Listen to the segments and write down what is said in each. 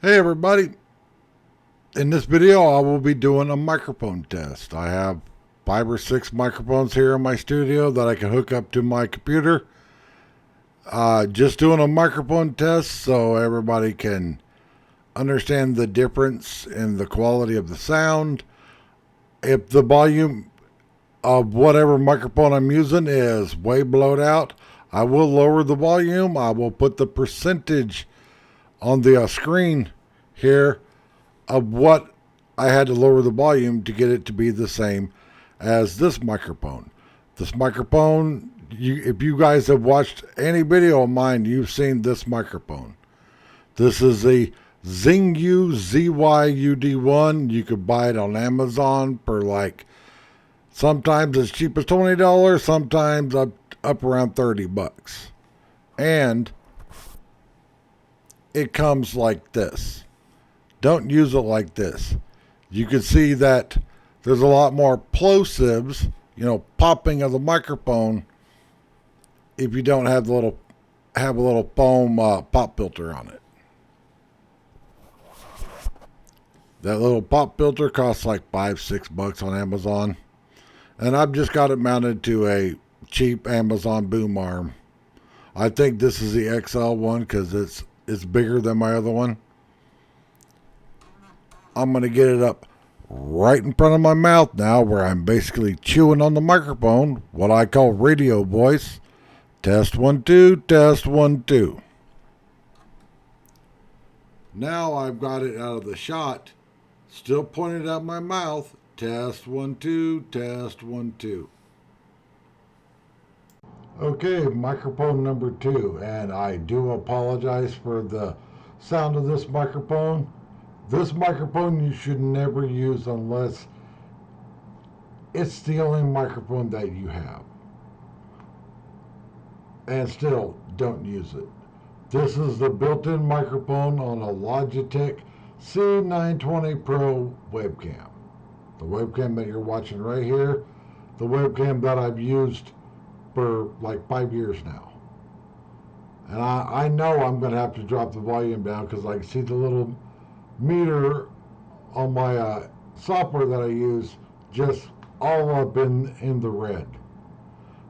Hey everybody, in this video I will be doing a microphone test. I have 5 or 6 microphones here in my studio that I can hook up to my computer. Just doing a microphone test so everybody can understand the difference in the quality of the sound. If the volume of whatever microphone I'm using is way blowed out, I will lower the volume. I will put the percentage on the screen here of what I had to lower the volume to get it to be the same as this microphone. This microphone, if you guys have watched any video of mine, you've seen this microphone. This is the Zingyou ZYUD1. You could buy it on Amazon for like sometimes as cheap as $20, sometimes up around $30. And it comes like this. Don't use it like this. You can see that there's a lot more plosives, popping of the microphone if you don't have a little foam pop filter on it. That little pop filter costs like $5-6 on Amazon, and I've just got it mounted to a cheap Amazon boom arm. I think this is the XL one because it's bigger than my other one. I'm going to get it up right in front of my mouth now, where I'm basically chewing on the microphone, what I call radio voice. Test 1 2, test 1 2. Now I've got it out of the shot, still pointed at my mouth. Test 1 2, test 1 2. Okay, microphone number 2, and I do apologize for the sound of this microphone. This microphone you should never use unless it's the only microphone that you have. And still, don't use it. This is the built-in microphone on a Logitech C920 Pro webcam. The webcam that you're watching right here, the webcam that I've used for like 5 years now. And I know I'm going to have to drop the volume down because I can see the little meter on my software that I use just all up in the red.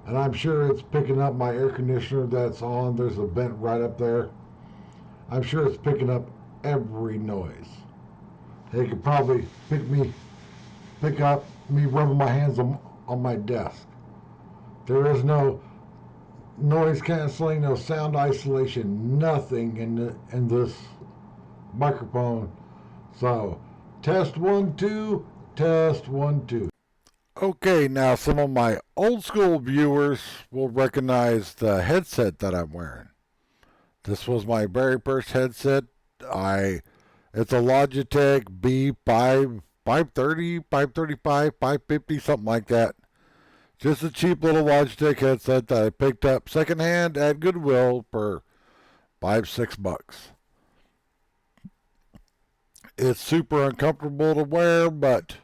And I'm sure it's picking up my air conditioner that's on. There's a vent right up there. I'm sure it's picking up every noise. It could probably pick up me rubbing my hands on my desk. There is no noise canceling, no sound isolation, nothing in this microphone. So, test 1 2, test 1 2. Okay, now some of my old school viewers will recognize the headset that I'm wearing. This was my very first headset. It's a Logitech B5 530, 535, 550, something like that. Just a cheap little Logitech headset that I picked up secondhand at Goodwill for $5-6. It's super uncomfortable to wear, but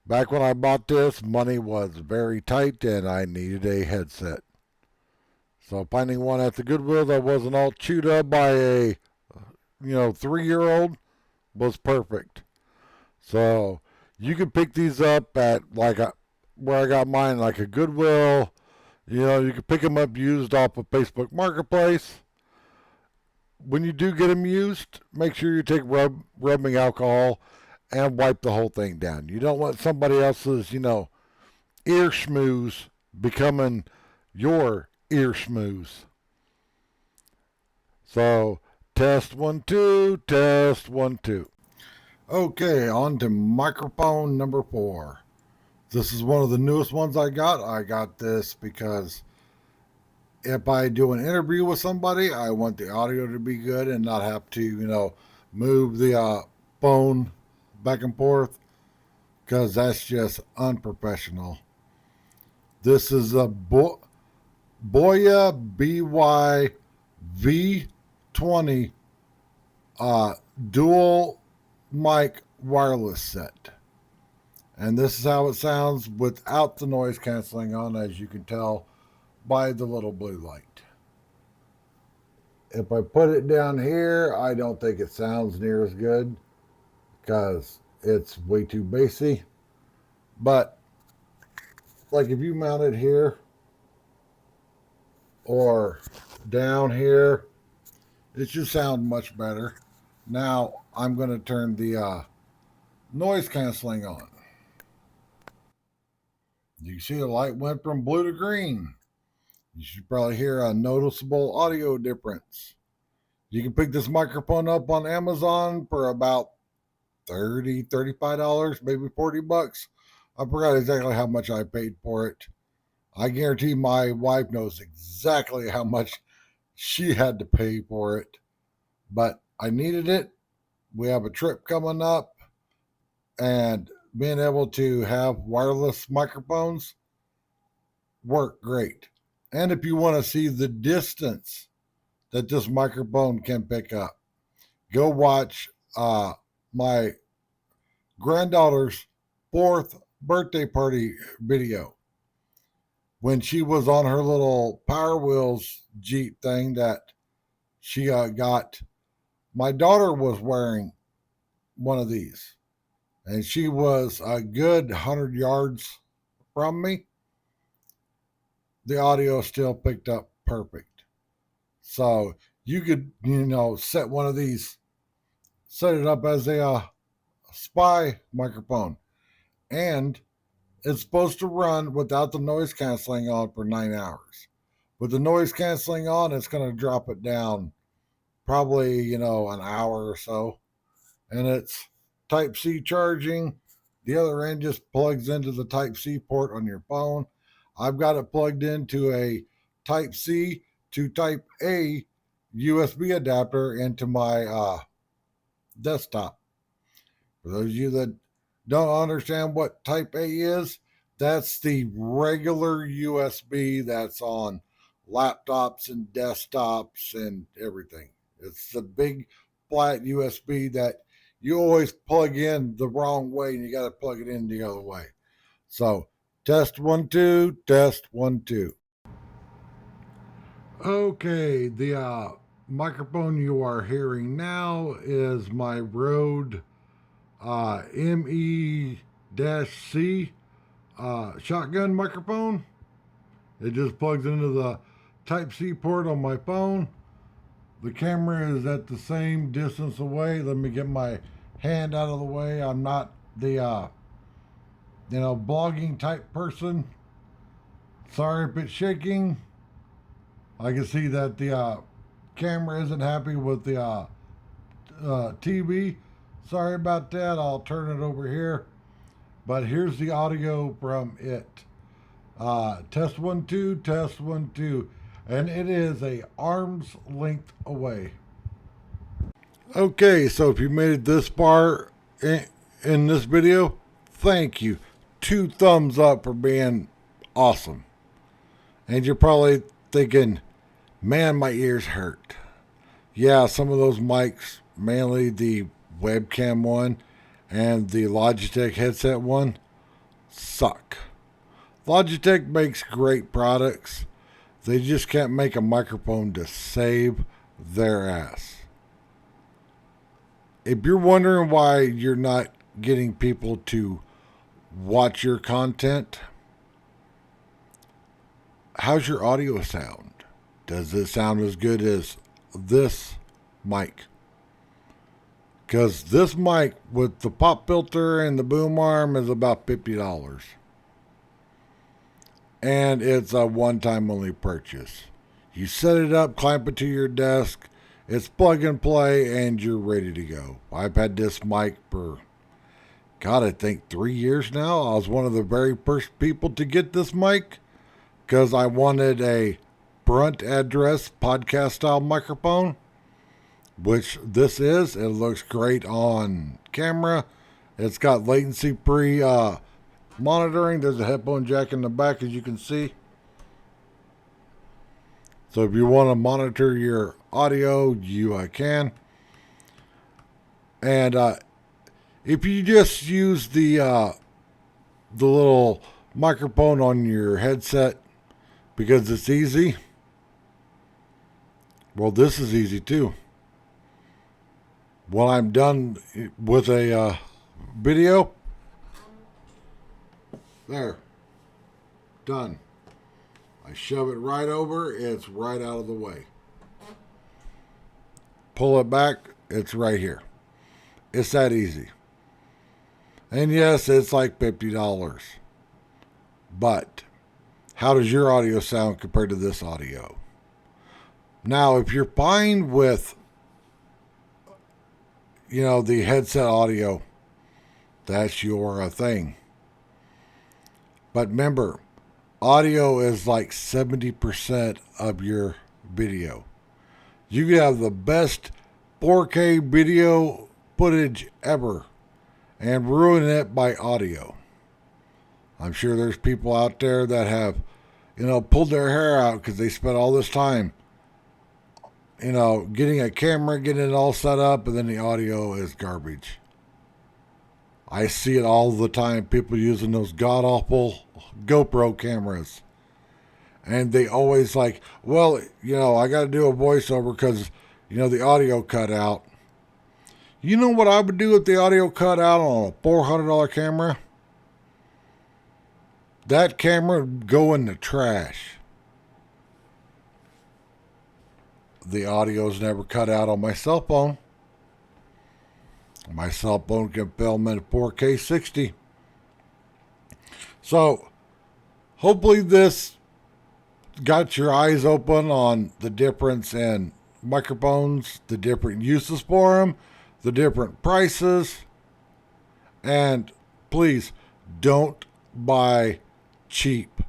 back when I bought this, money was very tight and I needed a headset. So finding one at the Goodwill that wasn't all chewed up by a 3-year-old was perfect. So you can pick these up at where I got mine, like a Goodwill. You can pick them up used off of Facebook Marketplace. When you do get them used, make sure you take rubbing alcohol and wipe the whole thing down. You don't want somebody else's, ear schmooze becoming your ear schmooze. So, test 1 2, test 1 2. Okay, on to microphone number 4. This is one of the newest ones I got. I got this because if I do an interview with somebody, I want the audio to be good and not have to, move the phone back and forth, because that's just unprofessional. This is a Boya BY V20 dual mic wireless set. And this is how it sounds without the noise canceling on, as you can tell by the little blue light. if I put it down here, I don't think it sounds near as good because it's way too bassy. But like if you mount it here or down here, it should sound much better. Now I'm going to turn the noise canceling on. You see the light went from blue to green. You should probably hear a noticeable audio difference. You can pick this microphone up on Amazon for about $30, $35, maybe $40. I forgot exactly how much I paid for it. I guarantee my wife knows exactly how much she had to pay for it. But I needed it. We have a trip coming up, and being able to have wireless microphones work great. And if you want to see the distance that this microphone can pick up, go watch my granddaughter's 4th birthday party video when she was on her little Power Wheels Jeep thing that she got. My daughter was wearing one of these, and she was a good 100 yards from me. The audio still picked up perfect. So you could, set one of these, set it up as a spy microphone, and it's supposed to run without the noise canceling on for 9 hours. With the noise canceling on, it's going to drop it down probably, an hour or so. And it's Type-C charging. The other end just plugs into the Type-C port on your phone. I've got it plugged into a Type-C to Type-A USB adapter into my desktop. For those of you that don't understand what Type-A is, that's the regular USB that's on laptops and desktops and everything. It's the big flat USB that you always plug in the wrong way and you got to plug it in the other way. So, test 1, 2, test 1, 2. Okay, the microphone you are hearing now is my Rode ME-C shotgun microphone. It just plugs into the Type-C port on my phone. The camera is at the same distance away. Let me get my hand out of the way. I'm not the blogging type person. Sorry if it's shaking. I can see that the camera isn't happy with the TV. Sorry about that. I'll turn it over here. But here's the audio from it. Test 1, 2, test 1, 2. And it is a arm's length away. Okay, so if you made it this far in this video, thank you. 2 thumbs up for being awesome. And you're probably thinking, man, my ears hurt. Yeah, some of those mics, mainly the webcam one and the Logitech headset one, suck. Logitech makes great products. They just can't make a microphone to save their ass. If you're wondering why you're not getting people to watch your content, how's your audio sound? Does it sound as good as this mic? Because this mic with the pop filter and the boom arm is about $50. And it's a one-time only purchase. You set it up, clamp it to your desk, it's plug and play, and you're ready to go. I've had this mic for, I think 3 years now. I was one of the very first people to get this mic because I wanted a front address podcast style microphone, which this is. It looks great on camera. It's got latency free monitoring. There's a headphone jack in the back, as you can see. So if you want to monitor your audio, you can. And if you just use the little microphone on your headset because it's easy, Well, this is easy too. When I'm done with a video, there, done. I shove it right over, it's right out of the way. Pull it back, it's right here. It's that easy. And yes, it's like $50. But how does your audio sound compared to this audio? Now, if you're fine with, the headset audio, that's your thing. But remember, audio is like 70% of your video. You could have the best 4K video footage ever and ruin it by audio. I'm sure there's people out there that have, pulled their hair out because they spent all this time, getting a camera, getting it all set up, and then the audio is garbage. I see it all the time. People using those god-awful GoPro cameras. And they always like, well, I got to do a voiceover because, the audio cut out. You know what I would do if the audio cut out on a $400 camera? That camera would go in the trash. The audio's never cut out on my cell phone. My cell phone can film at 4K 60. So, hopefully this got your eyes open on the difference in microphones, the different uses for them, the different prices. And please don't buy cheap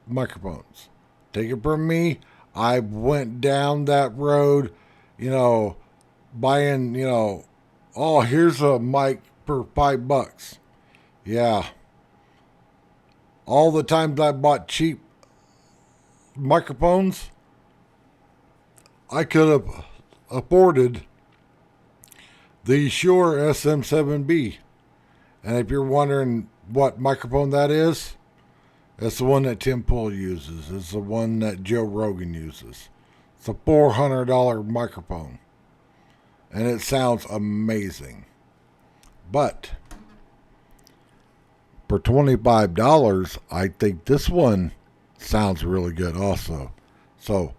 microphones. Take it from me. I went down that road, buying, here's a mic for $5. Yeah. All the times I bought cheap microphones, I could have afforded the Shure SM7B. And if you're wondering what microphone that is, it's the one that Tim Pool uses. It's the one that Joe Rogan uses. It's a $400 microphone. And it sounds amazing. But for $25, I think this one sounds really good also. So,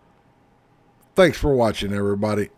thanks for watching, everybody.